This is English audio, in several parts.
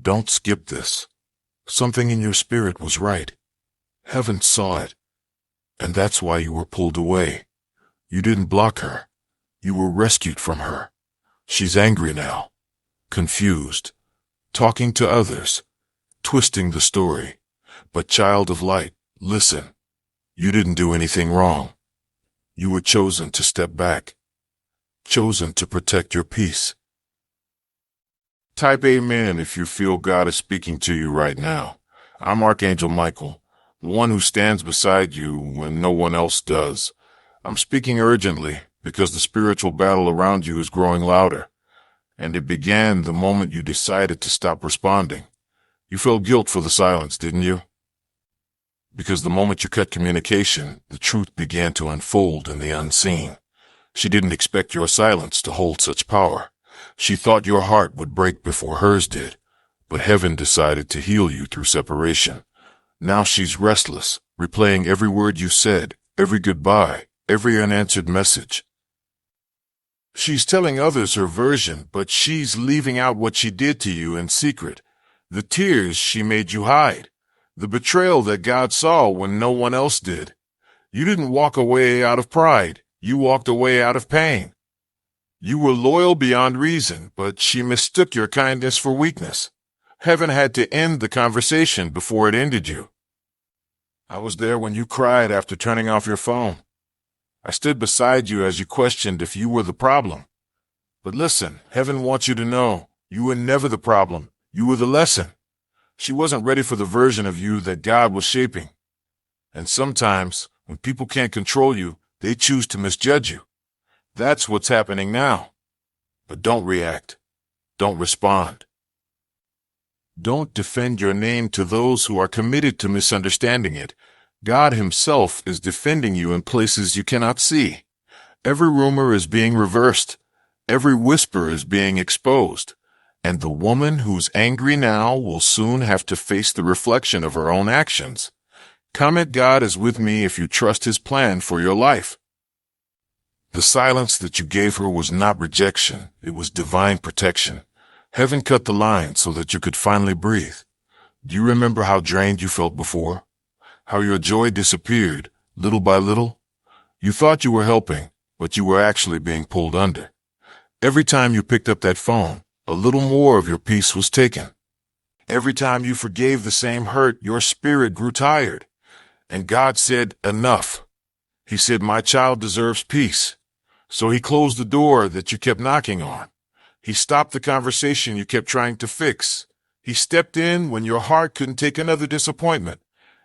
Don't skip this. Something in your spirit was right. Heaven saw it. And that's why you were pulled away. You didn't block her. You were rescued from her. She's angry now. Confused. Talking to others. Twisting the story. But child of light, listen. You didn't do anything wrong. You were chosen to step back. Chosen to protect your peace. Type amen if you feel God is speaking to you right now. I'm Archangel Michael, the one who stands beside you when no one else does. I'm speaking urgently because the spiritual battle around you is growing louder. And it began the moment you decided to stop responding. You felt guilt for the silence, didn't you? Because the moment you cut communication, the truth began to unfold in the unseen. She didn't expect your silence to hold such power. She thought your heart would break before hers did, but heaven decided to heal you through separation. Now she's restless, replaying every word you said, every goodbye, every unanswered message. She's telling others her version, but she's leaving out what she did to you in secret. The tears she made you hide. The betrayal that God saw when no one else did. You didn't walk away out of pride. You walked away out of pain. You were loyal beyond reason, but she mistook your kindness for weakness. Heaven had to end the conversation before it ended you. I was there when you cried after turning off your phone. I stood beside you as you questioned if you were the problem. But listen, heaven wants you to know, you were never the problem. You were the lesson. She wasn't ready for the version of you that God was shaping. And sometimes, when people can't control you, they choose to misjudge you. That's what's happening now. But don't react. Don't respond. Don't defend your name to those who are committed to misunderstanding it. God himself is defending you in places you cannot see. Every rumor is being reversed. Every whisper is being exposed. And the woman who's angry now will soon have to face the reflection of her own actions. Comment God is with me if you trust his plan for your life. The silence that you gave her was not rejection. It was divine protection. Heaven cut the line so that you could finally breathe. Do you remember how drained you felt before? How your joy disappeared, little by little? You thought you were helping, but you were actually being pulled under. Every time you picked up that phone, a little more of your peace was taken. Every time you forgave the same hurt, your spirit grew tired. And God said, enough. He said, my child deserves peace. So he closed the door that you kept knocking on. He stopped the conversation you kept trying to fix. He stepped in when your heart couldn't take another disappointment.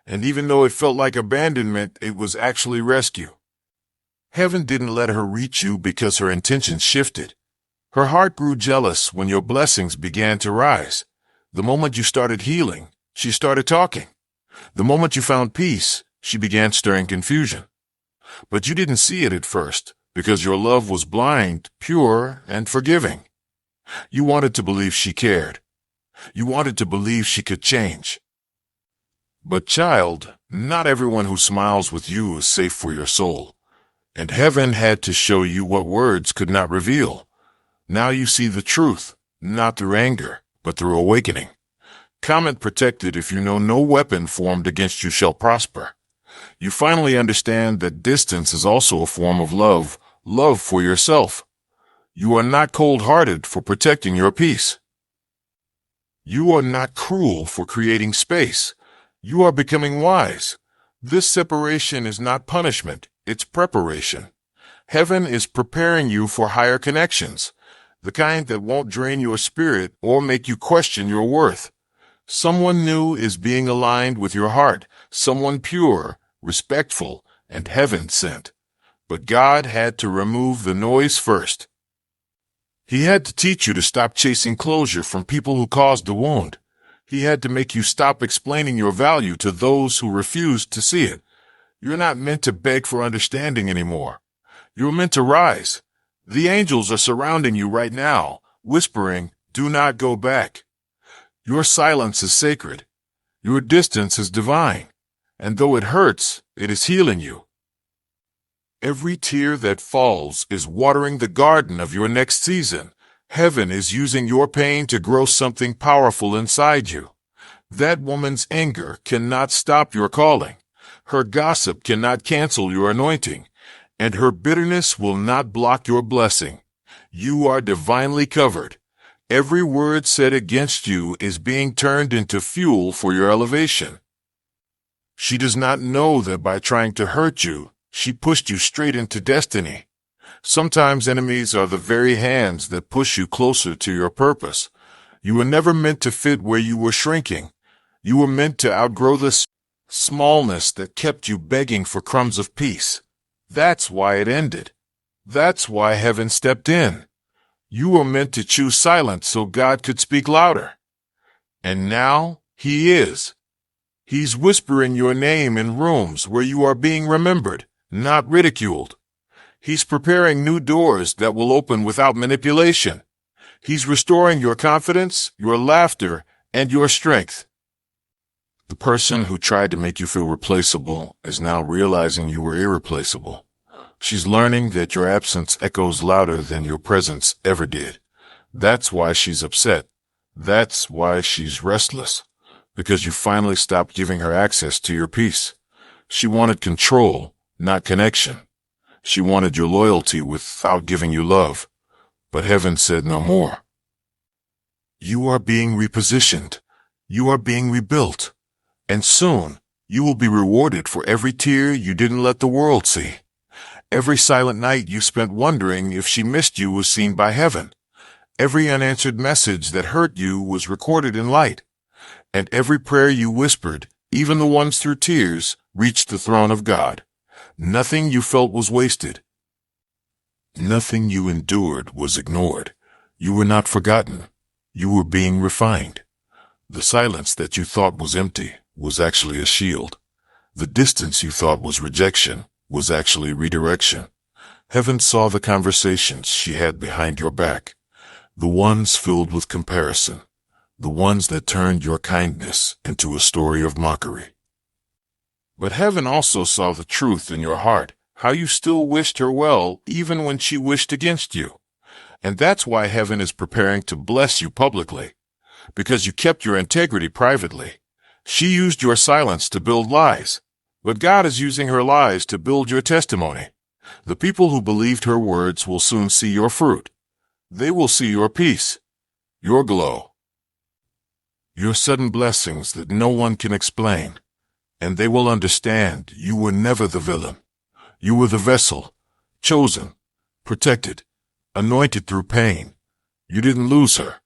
And even though it felt like abandonment, it was actually rescue. Heaven didn't let her reach you because her intentions shifted. Her heart grew jealous when your blessings began to rise. The moment you started healing, she started talking. The moment you found peace, she began stirring confusion. But you didn't see it at first because your love was blind, pure, and forgiving. You wanted to believe she cared. You wanted to believe she could change. But child, not everyone who smiles with you is safe for your soul. And heaven had to show you what words could not reveal. Now you see the truth, not through anger, but through awakening. Comment protected if you know no weapon formed against you shall prosper. You finally understand that distance is also a form of love, love for yourself. You are not cold-hearted for protecting your peace. You are not cruel for creating space. You are becoming wise. This separation is not punishment, it's preparation. Heaven is preparing you for higher connections. The kind that won't drain your spirit or make you question your worth. Someone new is being aligned with your heart, someone pure, respectful, and heaven-sent. But God had to remove the noise first. He had to teach you to stop chasing closure from people who caused the wound. He had to make you stop explaining your value to those who refused to see it. You're not meant to beg for understanding anymore. You're meant to rise. The angels are surrounding you right now, whispering, do not go back. Your silence is sacred. Your distance is divine. And though it hurts, it is healing you. Every tear that falls is watering the garden of your next season. Heaven is using your pain to grow something powerful inside you. That woman's anger cannot stop your calling. Her gossip cannot cancel your anointing, and her bitterness will not block your blessing. You are divinely covered. Every word said against you is being turned into fuel for your elevation. She does not know that by trying to hurt you, she pushed you straight into destiny. Sometimes enemies are the very hands that push you closer to your purpose. You were never meant to fit where you were shrinking. You were meant to outgrow the smallness that kept you begging for crumbs of peace. That's why it ended. That's why heaven stepped in. You were meant to choose silence so God could speak louder. And now He is. He's whispering your name in rooms where you are being remembered, not ridiculed. He's preparing new doors that will open without manipulation. He's restoring your confidence, your laughter, and your strength. The person who tried to make you feel replaceable is now realizing you were irreplaceable. She's learning that your absence echoes louder than your presence ever did. That's why she's upset. That's why she's restless. Because you finally stopped giving her access to your peace. She wanted control, not connection. She wanted your loyalty without giving you love. But heaven said no more. You are being repositioned. You are being rebuilt. And soon, you will be rewarded for every tear you didn't let the world see. Every silent night you spent wondering if she missed you was seen by heaven. Every unanswered message that hurt you was recorded in light. And every prayer you whispered, even the ones through tears, reached the throne of God. Nothing you felt was wasted. Nothing you endured was ignored. You were not forgotten. You were being refined. The silence that you thought was empty was actually a shield. The distance you thought was rejection was actually redirection. Heaven saw the conversations she had behind your back, the ones filled with comparison, the ones that turned your kindness into a story of mockery. But heaven also saw the truth in your heart, how you still wished her well even when she wished against you. And that's why heaven is preparing to bless you publicly, because you kept your integrity privately. She used your silence to build lies, but God is using her lies to build your testimony. The people who believed her words will soon see your fruit. They will see your peace, your glow, your sudden blessings that no one can explain. And they will understand you were never the villain. You were the vessel, chosen, protected, anointed through pain. You didn't lose her.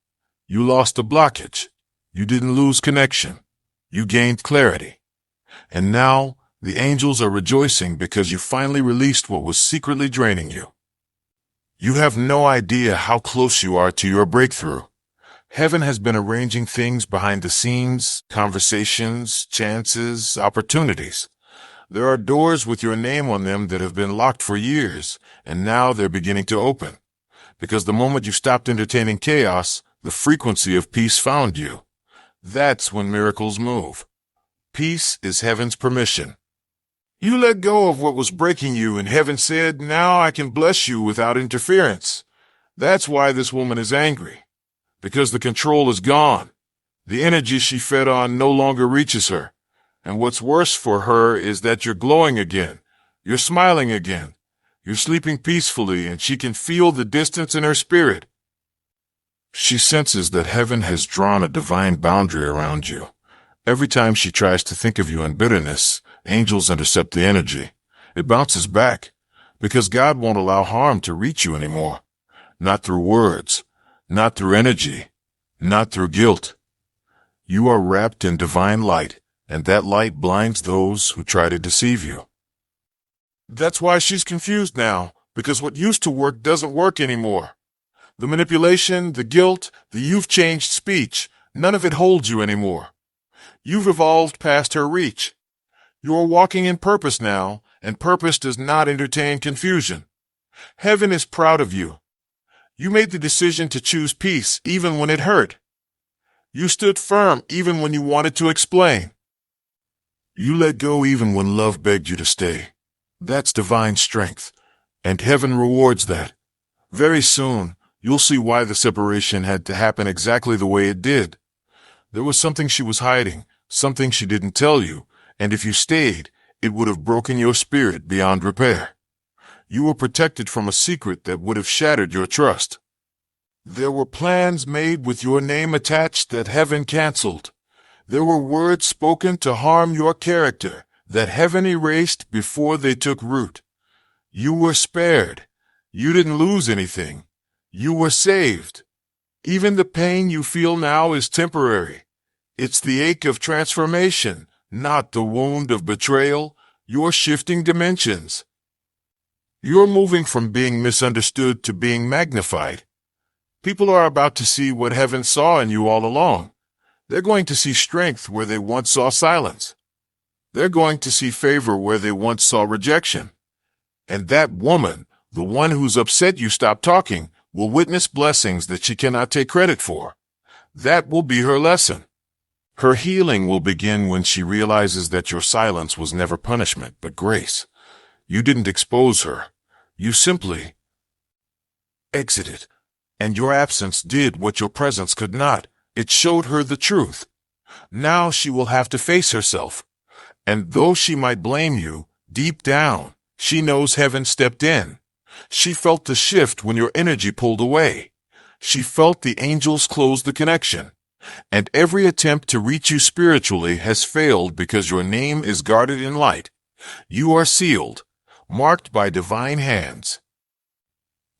You lost a blockage. You didn't lose connection. You gained clarity. And now the angels are rejoicing because you finally released what was secretly draining you. You have no idea how close you are to your breakthrough. Heaven has been arranging things behind the scenes, conversations, chances, opportunities. There are doors with your name on them that have been locked for years, and now they're beginning to open. Because the moment you stopped entertaining chaos, the frequency of peace found you. That's when miracles move. Peace is heaven's permission. You let go of what was breaking you, and heaven said, "Now I can bless you without interference." That's why this woman is angry. Because the control is gone. The energy she fed on no longer reaches her. And what's worse for her is that you're glowing again. You're smiling again. You're sleeping peacefully, and she can feel the distance in her spirit. She senses that heaven has drawn a divine boundary around you. Every time she tries to think of you in bitterness, angels intercept the energy. It bounces back, because God won't allow harm to reach you anymore. Not through words. Not through energy, not through guilt. You are wrapped in divine light, and that light blinds those who try to deceive you. That's why she's confused now, because what used to work doesn't work anymore. The manipulation, the guilt, the "you've changed" speech, none of it holds you anymore. You've evolved past her reach. You are walking in purpose now, and purpose does not entertain confusion. Heaven is proud of you. You made the decision to choose peace even when it hurt. You stood firm even when you wanted to explain. You let go even when love begged you to stay. That's divine strength, and heaven rewards that. Very soon, you'll see why the separation had to happen exactly the way it did. There was something she was hiding, something she didn't tell you, and if you stayed, it would have broken your spirit beyond repair. You were protected from a secret that would have shattered your trust. There were plans made with your name attached that heaven canceled. There were words spoken to harm your character that heaven erased before they took root. You were spared. You didn't lose anything. You were saved. Even the pain you feel now is temporary. It's the ache of transformation, not the wound of betrayal. You're shifting dimensions. You're moving from being misunderstood to being magnified. People are about to see what heaven saw in you all along. They're going to see strength where they once saw silence. They're going to see favor where they once saw rejection. And that woman, the one who's upset you stopped talking, will witness blessings that she cannot take credit for. That will be her lesson. Her healing will begin when she realizes that your silence was never punishment, but grace. You didn't expose her. You simply exited. And your absence did what your presence could not. It showed her the truth. Now she will have to face herself. And though she might blame you, deep down, she knows heaven stepped in. She felt the shift when your energy pulled away. She felt the angels close the connection. And every attempt to reach you spiritually has failed because your name is guarded in light. You are sealed, marked by divine hands.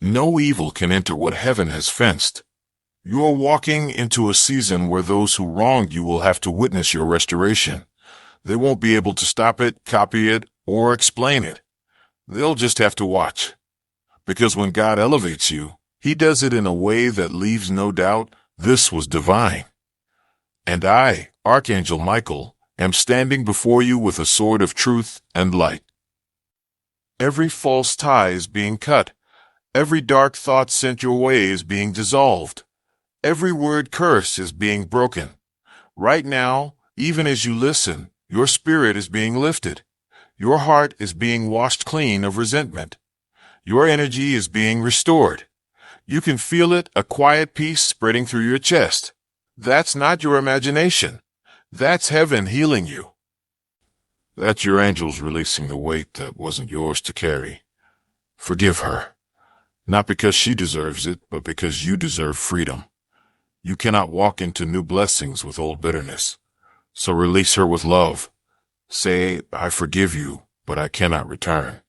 No evil can enter what heaven has fenced. You are walking into a season where those who wronged you will have to witness your restoration. They won't be able to stop it, copy it, or explain it. They'll just have to watch. Because when God elevates you, He does it in a way that leaves no doubt this was divine. And I, Archangel Michael, am standing before you with a sword of truth and light. Every false tie is being cut. Every dark thought sent your way is being dissolved. Every word curse is being broken. Right now, even as you listen, your spirit is being lifted. Your heart is being washed clean of resentment. Your energy is being restored. You can feel it, a quiet peace spreading through your chest. That's not your imagination. That's heaven healing you. That's your angels releasing the weight that wasn't yours to carry. Forgive her. Not because she deserves it, but because you deserve freedom. You cannot walk into new blessings with old bitterness. So release her with love. Say, I forgive you, but I cannot return.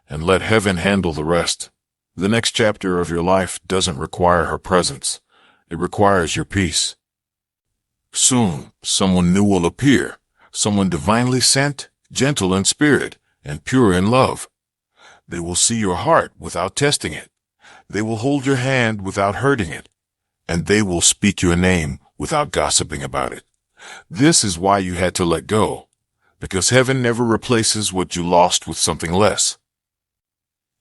And let heaven handle the rest. The next chapter of your life doesn't require her presence. It requires your peace. Soon, someone new will appear. Someone divinely sent, gentle in spirit, and pure in love. They will see your heart without testing it. They will hold your hand without hurting it, and they will speak your name without gossiping about it. This is why you had to let go, because heaven never replaces what you lost with something less.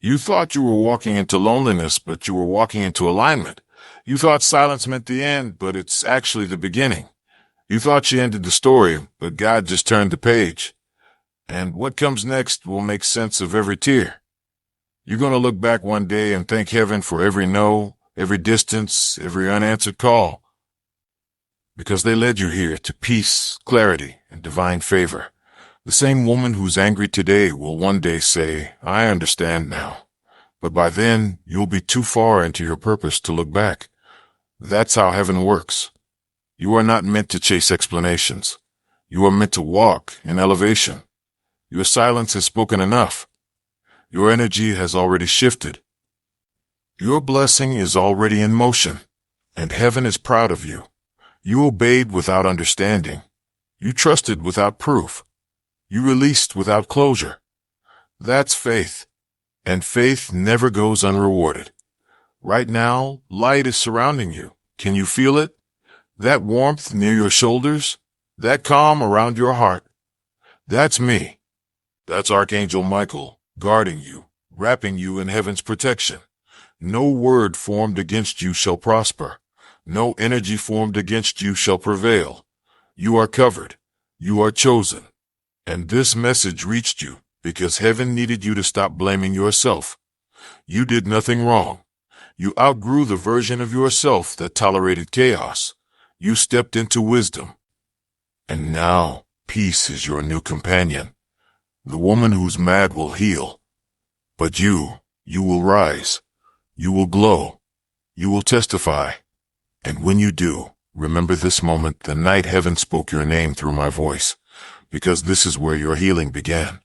You thought you were walking into loneliness, but you were walking into alignment. You thought silence meant the end, but it's actually the beginning. You thought she ended the story, but God just turned the page. And what comes next will make sense of every tear. You're going to look back one day and thank heaven for every no, every distance, every unanswered call. Because they led you here to peace, clarity, and divine favor. The same woman who's angry today will one day say, I understand now. But by then, you'll be too far into your purpose to look back. That's how heaven works. You are not meant to chase explanations. You are meant to walk in elevation. Your silence has spoken enough. Your energy has already shifted. Your blessing is already in motion, and heaven is proud of you. You obeyed without understanding. You trusted without proof. You released without closure. That's faith, and faith never goes unrewarded. Right now, light is surrounding you. Can you feel it? That warmth near your shoulders? That calm around your heart? That's me. That's Archangel Michael, guarding you, wrapping you in heaven's protection. No word formed against you shall prosper. No energy formed against you shall prevail. You are covered. You are chosen. And this message reached you because heaven needed you to stop blaming yourself. You did nothing wrong. You outgrew the version of yourself that tolerated chaos. You stepped into wisdom. And now, peace is your new companion. The woman who's mad will heal. But you will rise. You will glow. You will testify. And when you do, remember this moment the night heaven spoke your name through my voice, because this is where your healing began.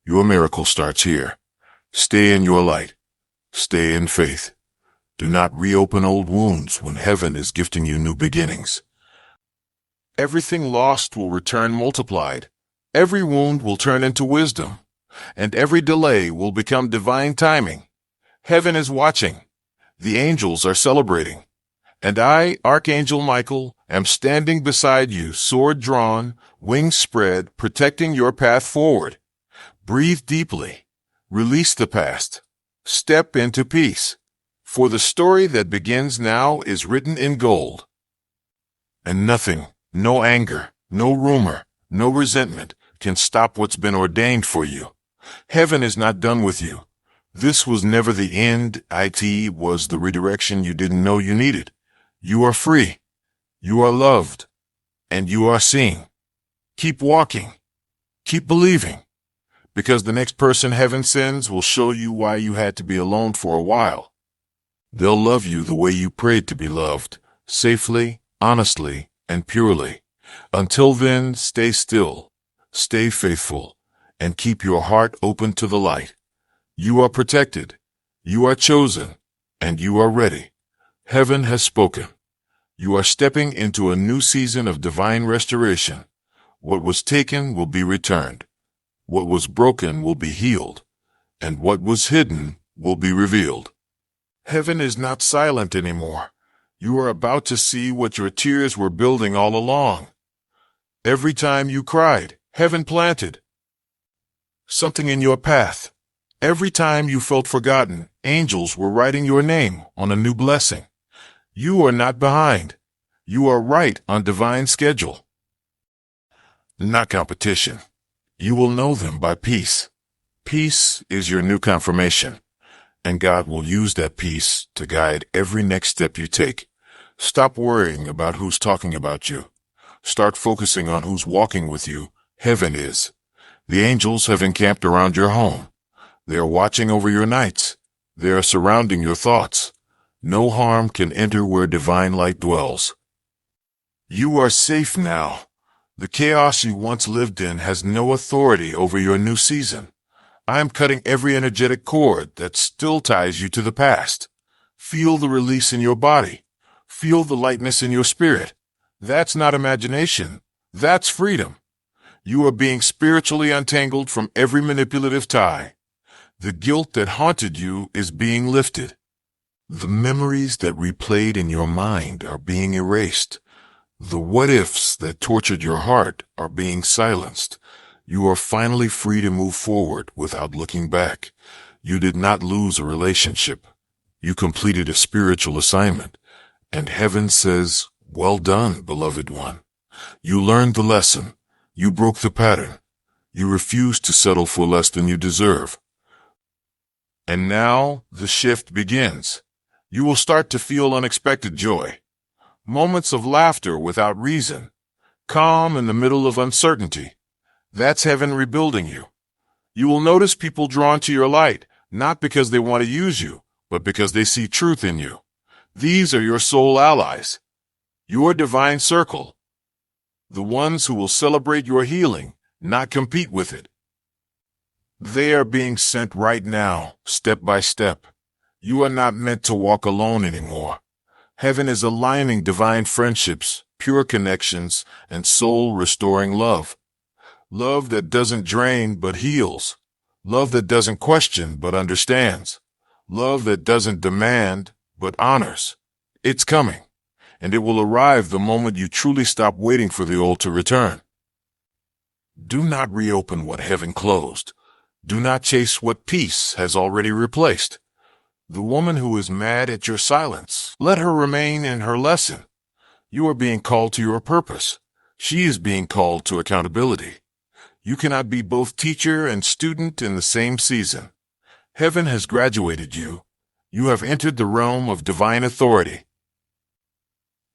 Your miracle starts here. Stay in your light. Stay in faith. Do not reopen old wounds when heaven is gifting you new beginnings. Everything lost will return multiplied. Every wound will turn into wisdom, and every delay will become divine timing. Heaven is watching. The angels are celebrating. And I, Archangel Michael, am standing beside you, sword drawn, wings spread, protecting your path forward. Breathe deeply. Release the past. Step into peace. For the story that begins now is written in gold. And nothing, no anger, no rumor, no resentment can stop what's been ordained for you. Heaven is not done with you. This was never the end. It was the redirection you didn't know you needed. You are free. You are loved. And you are seen. Keep walking. Keep believing. Because the next person heaven sends will show you why you had to be alone for a while. They'll love you the way you prayed to be loved, safely, honestly, and purely. Until then, stay still, stay faithful, and keep your heart open to the light. You are protected, you are chosen, and you are ready. Heaven has spoken. You are stepping into a new season of divine restoration. What was taken will be returned. What was broken will be healed, and what was hidden will be revealed. Heaven is not silent anymore. You are about to see what your tears were building all along. Every time you cried, heaven planted something in your path. Every time you felt forgotten, angels were writing your name on a new blessing. You are not behind. You are right on divine schedule. Not competition. You will know them by peace. Peace is your new confirmation, and God will use that peace to guide every next step you take. Stop worrying about who's talking about you. Start focusing on who's walking with you. Heaven is. The angels have encamped around your home. They are watching over your nights. They are surrounding your thoughts. No harm can enter where divine light dwells. You are safe now. The chaos you once lived in has no authority over your new season. I am cutting every energetic cord that still ties you to the past. Feel the release in your body. Feel the lightness in your spirit. That's not imagination. That's freedom. You are being spiritually untangled from every manipulative tie. The guilt that haunted you is being lifted. The memories that replayed in your mind are being erased. The what-ifs that tortured your heart are being silenced. You are finally free to move forward without looking back. You did not lose a relationship. You completed a spiritual assignment. And heaven says, well done, beloved one. You learned the lesson. You broke the pattern. You refused to settle for less than you deserve. And now the shift begins. You will start to feel unexpected joy. Moments of laughter without reason. Calm in the middle of uncertainty. That's heaven rebuilding you. You will notice people drawn to your light, not because they want to use you, but because they see truth in you. These are your soul allies. Your divine circle. The ones who will celebrate your healing, not compete with it. They are being sent right now, step by step. You are not meant to walk alone anymore. Heaven is aligning divine friendships, pure connections, and soul-restoring love. Love that doesn't drain but heals. Love that doesn't question but understands. Love that doesn't demand but honors. It's coming, and it will arrive the moment you truly stop waiting for the old to return. Do not reopen what heaven closed. Do not chase what peace has already replaced. The woman who is mad at your silence, let her remain in her lesson. You are being called to your purpose. She is being called to accountability. You cannot be both teacher and student in the same season. Heaven has graduated you. You have entered the realm of divine authority.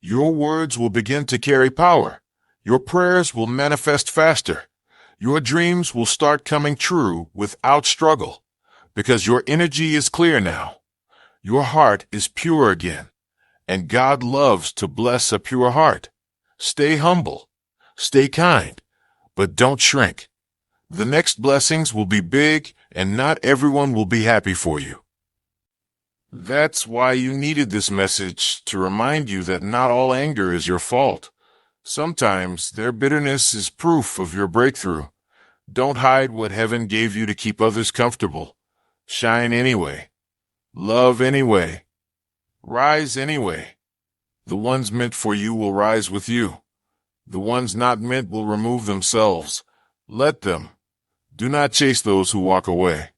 Your words will begin to carry power. Your prayers will manifest faster. Your dreams will start coming true without struggle, because your energy is clear now. Your heart is pure again, and God loves to bless a pure heart. Stay humble, stay kind, but don't shrink. The next blessings will be big, and not everyone will be happy for you. That's why you needed this message, to remind you that not all anger is your fault. Sometimes their bitterness is proof of your breakthrough. Don't hide what heaven gave you to keep others comfortable. Shine anyway. Love anyway. Rise anyway. The ones meant for you will rise with you. The ones not meant will remove themselves. Let them. Do not chase those who walk away.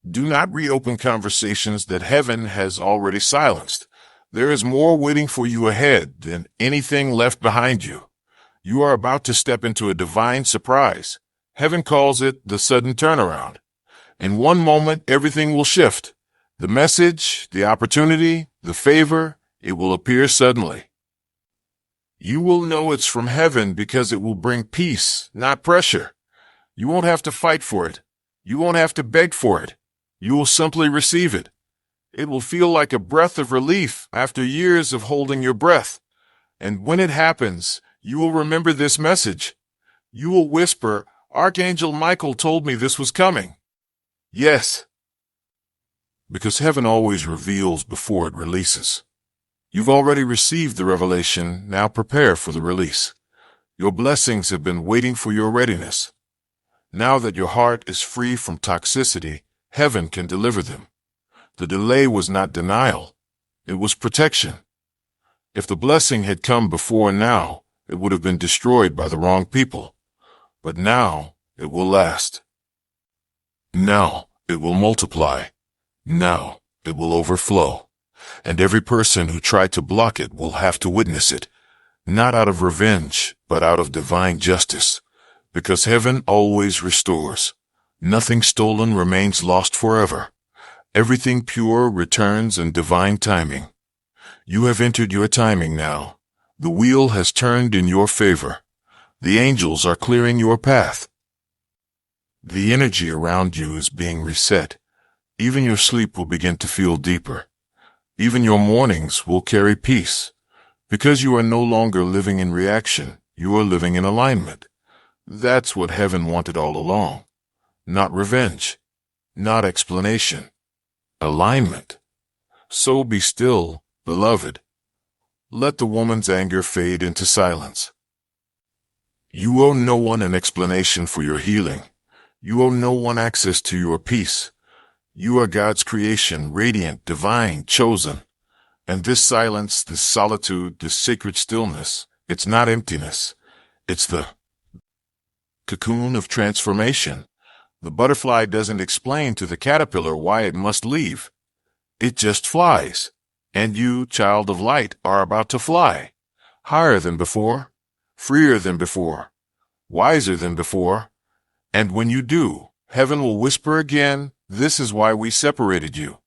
Do not reopen conversations that heaven has already silenced. There is more waiting for you ahead than anything left behind you. You are about to step into a divine surprise. Heaven calls it the sudden turnaround. In one moment, everything will shift. The message, the opportunity, the favor, it will appear suddenly. You will know it's from heaven because it will bring peace, not pressure. You won't have to fight for it. You won't have to beg for it. You will simply receive it. It will feel like a breath of relief after years of holding your breath. And when it happens, you will remember this message. You will whisper, "Archangel Michael told me this was coming." Yes. Because heaven always reveals before it releases. You've already received the revelation, now prepare for the release. Your blessings have been waiting for your readiness. Now that your heart is free from toxicity, heaven can deliver them. The delay was not denial. It was protection. If the blessing had come before now, it would have been destroyed by the wrong people. But now, it will last. Now, it will multiply. Now, it will overflow. And every person who tried to block it will have to witness it, not out of revenge, but out of divine justice. Because heaven always restores. Nothing stolen remains lost forever. Everything pure returns in divine timing. You have entered your timing now. The wheel has turned in your favor. The angels are clearing your path. The energy around you is being reset. Even your sleep will begin to feel deeper. Even your mornings will carry peace. Because you are no longer living in reaction, you are living in alignment. That's what heaven wanted all along. Not revenge. Not explanation. Alignment. So be still, beloved. Let the woman's anger fade into silence. You owe no one an explanation for your healing. You owe no one access to your peace. You are God's creation, radiant, divine, chosen. And this silence, this solitude, this sacred stillness, it's not emptiness. It's the cocoon of transformation. The butterfly doesn't explain to the caterpillar why it must leave. It just flies. And you, child of light, are about to fly. Higher than before, freer than before, wiser than before. And when you do, heaven will whisper again, "This is why we separated you."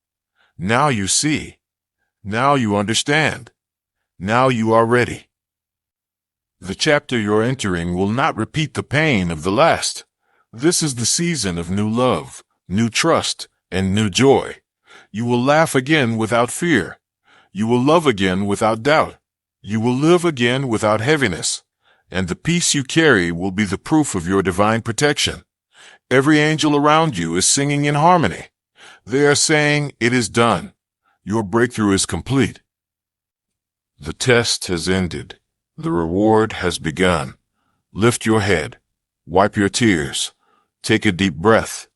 Now you see. Now you understand. Now you are ready. The chapter you're entering will not repeat the pain of the last. This is the season of new love, new trust, and new joy. You will laugh again without fear. You will love again without doubt. You will live again without heaviness. And the peace you carry will be the proof of your divine protection. Every angel around you is singing in harmony. They are saying, "It is done. Your breakthrough is complete. The test has ended. The reward has begun. Lift your head. Wipe your tears. Take a deep breath.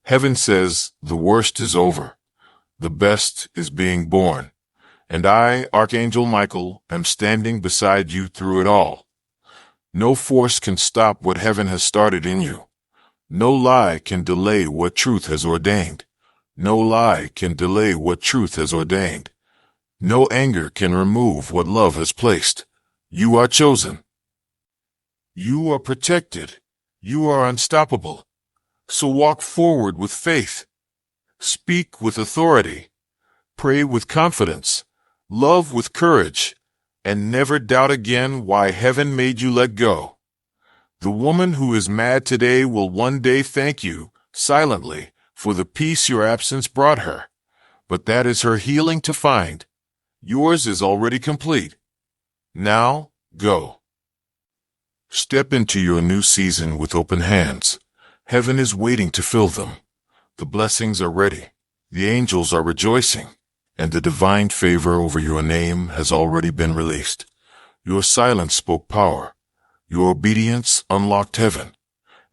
Heaven says the worst is over. The best is being born. And I, Archangel Michael, am standing beside you through it all. No force can stop what heaven has started in you. No lie can delay what truth has ordained. No lie can delay what truth has ordained. No anger can remove what love has placed. You are chosen. You are protected. You are unstoppable. So walk forward with faith. Speak with authority. Pray with confidence, love with courage, and never doubt again why heaven made you let go. The woman who is mad today will one day thank you, silently, for the peace your absence brought her. But that is her healing to find. Yours is already complete. Now, go. Step into your new season with open hands. Heaven is waiting to fill them. The blessings are ready. The angels are rejoicing. And the divine favor over your name has already been released. Your silence spoke power. Your obedience unlocked heaven.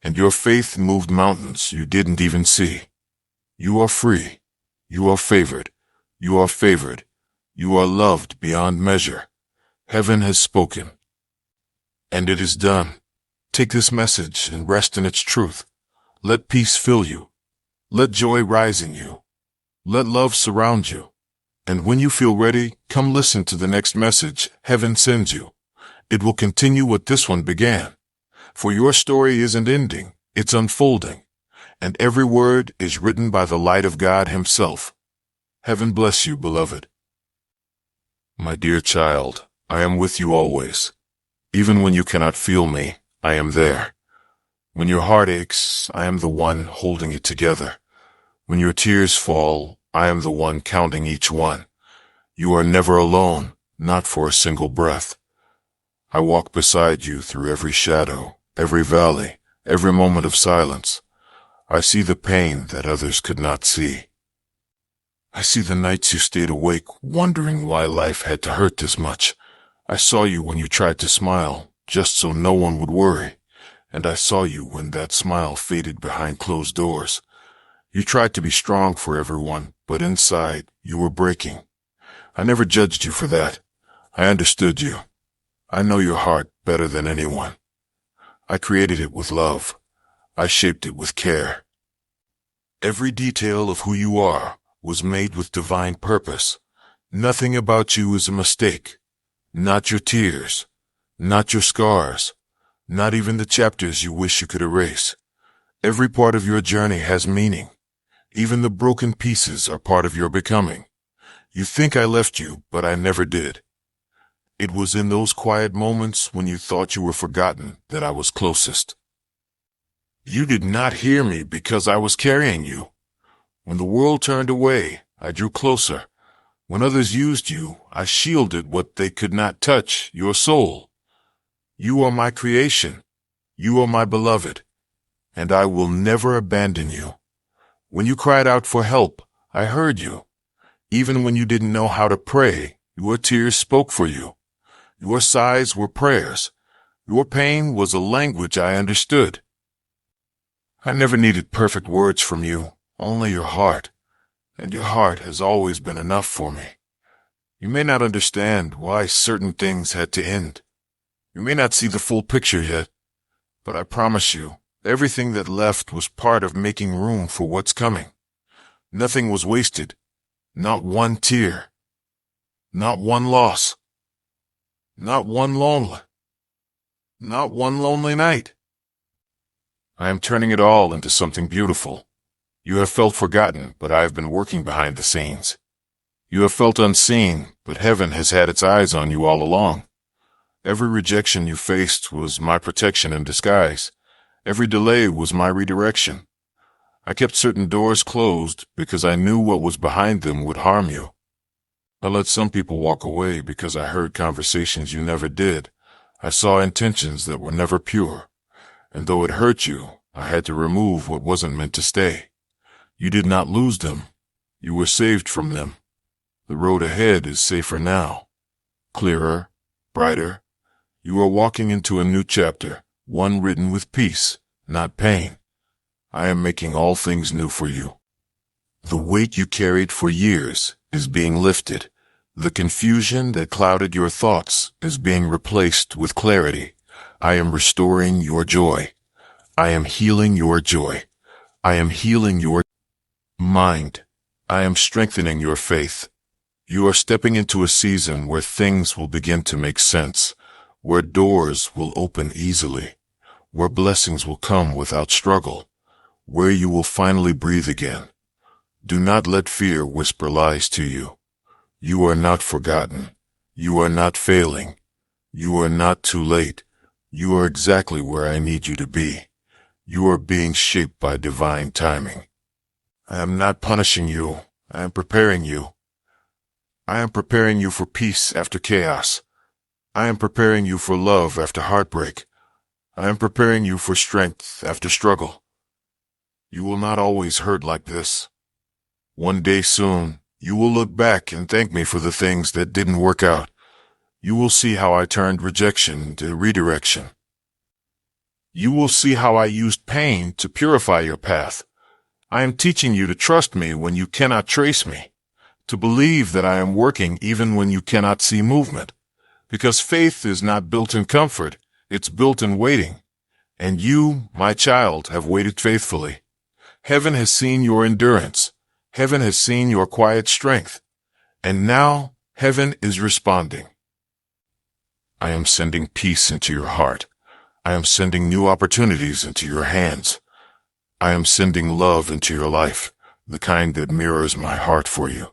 And your faith moved mountains you didn't even see. You are free. You are favored. You are favored. You are loved beyond measure. Heaven has spoken. And it is done. Take this message and rest in its truth. Let peace fill you. Let joy rise in you. Let love surround you. And when you feel ready, come listen to the next message heaven sends you. It will continue what this one began. For your story isn't ending, it's unfolding. And every word is written by the light of God Himself. Heaven bless you, beloved. My dear child, I am with you always. Even when you cannot feel me, I am there. When your heart aches, I am the one holding it together. When your tears fall, I am the one counting each one. You are never alone, not for a single breath. I walk beside you through every shadow, every valley, every moment of silence. I see the pain that others could not see. I see the nights you stayed awake, wondering why life had to hurt this much. I saw you when you tried to smile, just so no one would worry. And I saw you when that smile faded behind closed doors. You tried to be strong for everyone, but inside, you were breaking. I never judged you for that. I understood you. I know your heart better than anyone. I created it with love. I shaped it with care. Every detail of who you are was made with divine purpose. Nothing about you is a mistake. Not your tears. Not your scars. Not even the chapters you wish you could erase. Every part of your journey has meaning. Even the broken pieces are part of your becoming. You think I left you, but I never did. It was in those quiet moments when you thought you were forgotten that I was closest. You did not hear me because I was carrying you. When the world turned away, I drew closer. When others used you, I shielded what they could not touch, your soul. You are my creation. You are my beloved. And I will never abandon you. When you cried out for help, I heard you. Even when you didn't know how to pray, your tears spoke for you. Your sighs were prayers. Your pain was a language I understood. I never needed perfect words from you, only your heart. And your heart has always been enough for me. You may not understand why certain things had to end. You may not see the full picture yet, but I promise you, everything that left was part of making room for what's coming. Nothing was wasted. Not one tear. Not one loss. Not one lonely night. I am turning it all into something beautiful. You have felt forgotten, but I have been working behind the scenes. You have felt unseen, but heaven has had its eyes on you all along. Every rejection you faced was my protection in disguise. Every delay was my redirection. I kept certain doors closed because I knew what was behind them would harm you. I let some people walk away because I heard conversations you never did. I saw intentions that were never pure. And though it hurt you, I had to remove what wasn't meant to stay. You did not lose them. You were saved from them. The road ahead is safer now. Clearer, brighter. You are walking into a new chapter, one written with peace, not pain. I am making all things new for you. The weight you carried for years is being lifted. The confusion that clouded your thoughts is being replaced with clarity. I am restoring your joy. I am healing your joy. I am healing your mind. I am strengthening your faith. You are stepping into a season where things will begin to make sense, where doors will open easily, where blessings will come without struggle, where you will finally breathe again. Do not let fear whisper lies to you. You are not forgotten. You are not failing. You are not too late. You are exactly where I need you to be. You are being shaped by divine timing. I am not punishing you. I am preparing you. I am preparing you for peace after chaos. I am preparing you for love after heartbreak. I am preparing you for strength after struggle. You will not always hurt like this. One day soon, you will look back and thank me for the things that didn't work out. You will see how I turned rejection into redirection. You will see how I used pain to purify your path. I am teaching you to trust me when you cannot trace me, to believe that I am working even when you cannot see movement, because faith is not built in comfort, it's built in waiting. And you, my child, have waited faithfully. Heaven has seen your endurance. Heaven has seen your quiet strength. And now, heaven is responding. I am sending peace into your heart. I am sending new opportunities into your hands. I am sending love into your life, the kind that mirrors my heart for you.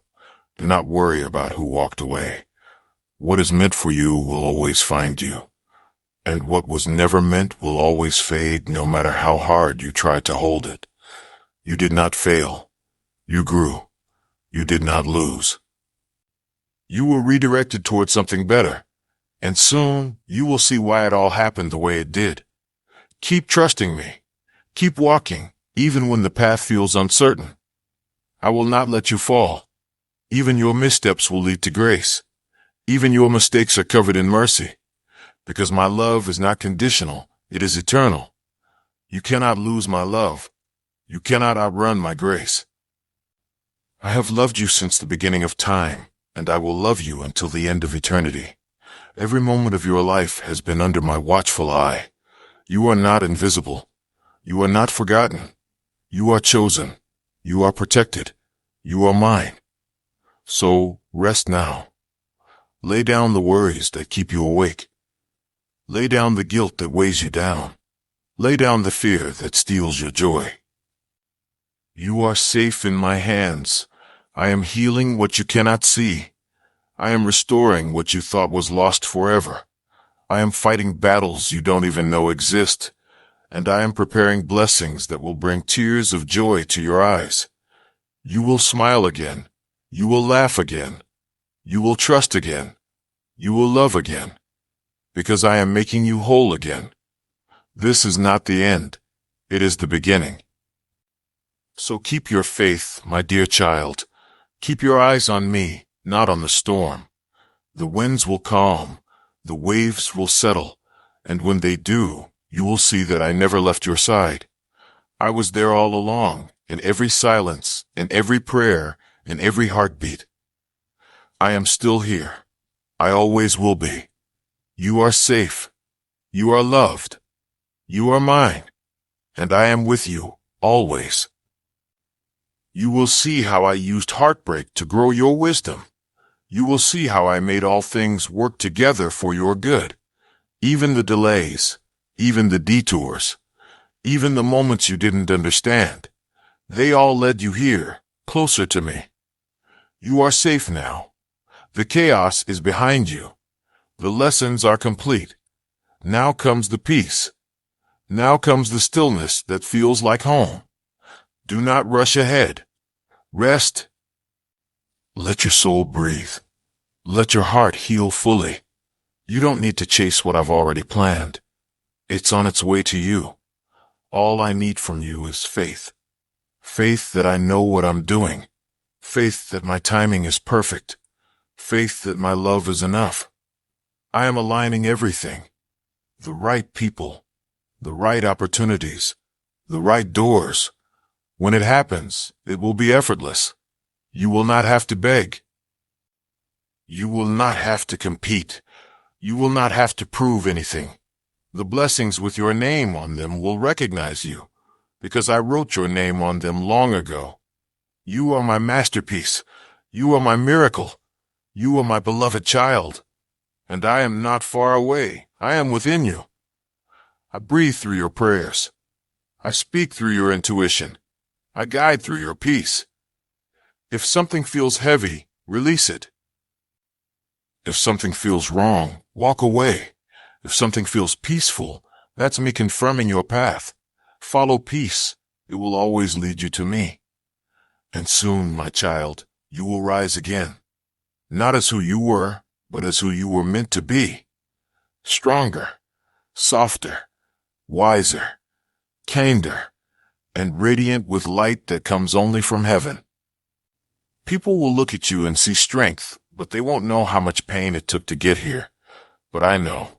Do not worry about who walked away. What is meant for you will always find you. And what was never meant will always fade, no matter how hard you try to hold it. You did not fail. You grew. You did not lose. You were redirected towards something better. And soon, you will see why it all happened the way it did. Keep trusting me. Keep walking, even when the path feels uncertain. I will not let you fall. Even your missteps will lead to grace. Even your mistakes are covered in mercy. Because my love is not conditional, it is eternal. You cannot lose my love. You cannot outrun my grace. I have loved you since the beginning of time, and I will love you until the end of eternity. Every moment of your life has been under my watchful eye. You are not invisible. You are not forgotten. You are chosen. You are protected. You are mine. So, rest now. Lay down the worries that keep you awake. Lay down the guilt that weighs you down. Lay down the fear that steals your joy. You are safe in my hands. I am healing what you cannot see. I am restoring what you thought was lost forever. I am fighting battles you don't even know exist. And I am preparing blessings that will bring tears of joy to your eyes. You will smile again. You will laugh again. You will trust again. You will love again. Because I am making you whole again. This is not the end. It is the beginning. So keep your faith, my dear child. Keep your eyes on me, not on the storm. The winds will calm. The waves will settle. And when they do, you will see that I never left your side. I was there all along, in every silence, in every prayer, in every heartbeat. I am still here. I always will be. You are safe. You are loved. You are mine. And I am with you, always. You will see how I used heartbreak to grow your wisdom. You will see how I made all things work together for your good. Even the delays, even the detours, even the moments you didn't understand. They all led you here, closer to me. You are safe now. The chaos is behind you. The lessons are complete. Now comes the peace. Now comes the stillness that feels like home. Do not rush ahead. Rest. Let your soul breathe. Let your heart heal fully. You don't need to chase what I've already planned. It's on its way to you. All I need from you is faith. Faith that I know what I'm doing. Faith that my timing is perfect. Faith that my love is enough. I am aligning everything. The right people. The right opportunities. The right doors. When it happens, it will be effortless. You will not have to beg. You will not have to compete. You will not have to prove anything. The blessings with your name on them will recognize you, because I wrote your name on them long ago. You are my masterpiece. You are my miracle. You are my beloved child. And I am not far away. I am within you. I breathe through your prayers. I speak through your intuition. I guide through your peace. If something feels heavy, release it. If something feels wrong, walk away. If something feels peaceful, that's me confirming your path. Follow peace. It will always lead you to me. And soon, my child, you will rise again. Not as who you were, but as who you were meant to be. Stronger, softer, wiser, kinder, and radiant with light that comes only from heaven. People will look at you and see strength, but they won't know how much pain it took to get here. But I know,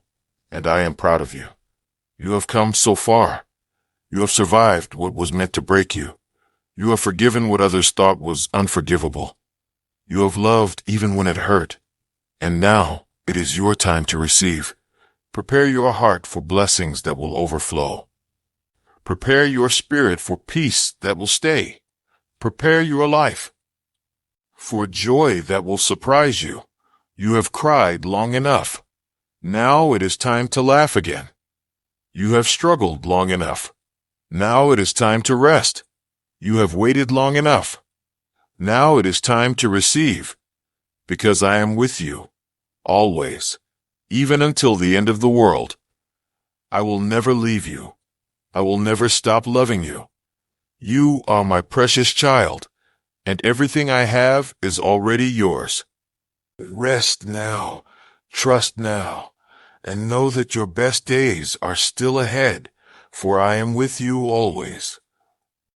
and I am proud of you. You have come so far. You have survived what was meant to break you. You have forgiven what others thought was unforgivable. You have loved even when it hurt. And now it is your time to receive. Prepare your heart for blessings that will overflow. Prepare your spirit for peace that will stay. Prepare your life for joy that will surprise you. You have cried long enough. Now it is time to laugh again. You have struggled long enough. Now it is time to rest. You have waited long enough. Now it is time to receive. Because I am with you, always, even until the end of the world. I will never leave you. I will never stop loving you. You are my precious child, and everything I have is already yours. Rest now, trust now, and know that your best days are still ahead, for I am with you always.